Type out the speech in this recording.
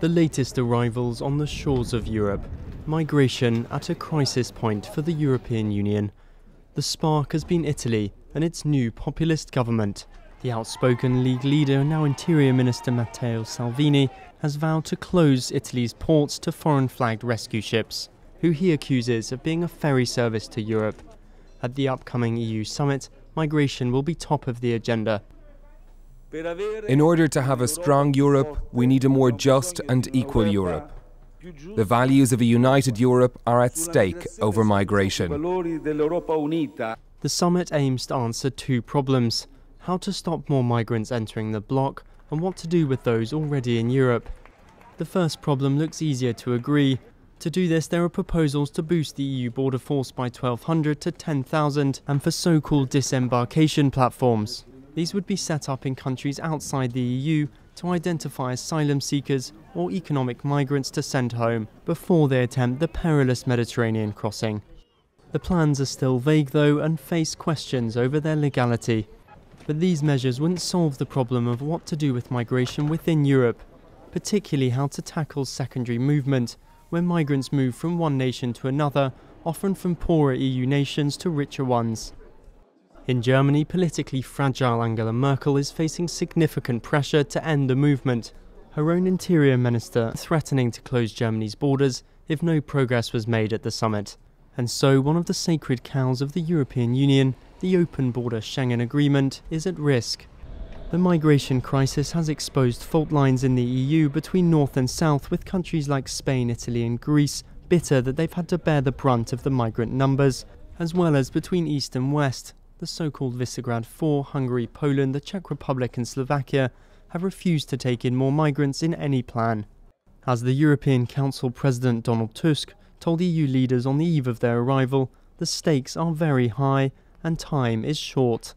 The latest arrivals on the shores of Europe. Migration at a crisis point for the European Union. The spark has been Italy and its new populist government. The outspoken League leader, now Interior Minister Matteo Salvini, has vowed to close Italy's ports to foreign-flagged rescue ships, who he accuses of being a ferry service to Europe. At the upcoming EU summit, migration will be top of the agenda. In order to have a strong Europe, we need a more just and equal Europe. The values of a united Europe are at stake over migration. The summit aims to answer two problems: how to stop more migrants entering the bloc and what to do with those already in Europe. The first problem looks easier to agree. To do this, there are proposals to boost the EU border force by 1,200 to 10,000 and for so-called disembarkation platforms. These would be set up in countries outside the EU to identify asylum seekers or economic migrants to send home before they attempt the perilous Mediterranean crossing. The plans are still vague though and face questions over their legality. But these measures wouldn't solve the problem of what to do with migration within Europe, particularly how to tackle secondary movement, when migrants move from one nation to another, often from poorer EU nations to richer ones. In Germany, politically fragile Angela Merkel is facing significant pressure to end the movement, her own interior minister threatening to close Germany's borders if no progress was made at the summit. And so one of the sacred cows of the European Union, the open border Schengen Agreement, is at risk. The migration crisis has exposed fault lines in the EU between north and south, with countries like Spain, Italy and Greece bitter that they've had to bear the brunt of the migrant numbers, as well as between east and west. The so-called Visegrad 4, Hungary, Poland, the Czech Republic and Slovakia have refused to take in more migrants in any plan. As the European Council President Donald Tusk told EU leaders on the eve of their arrival, the stakes are very high and time is short.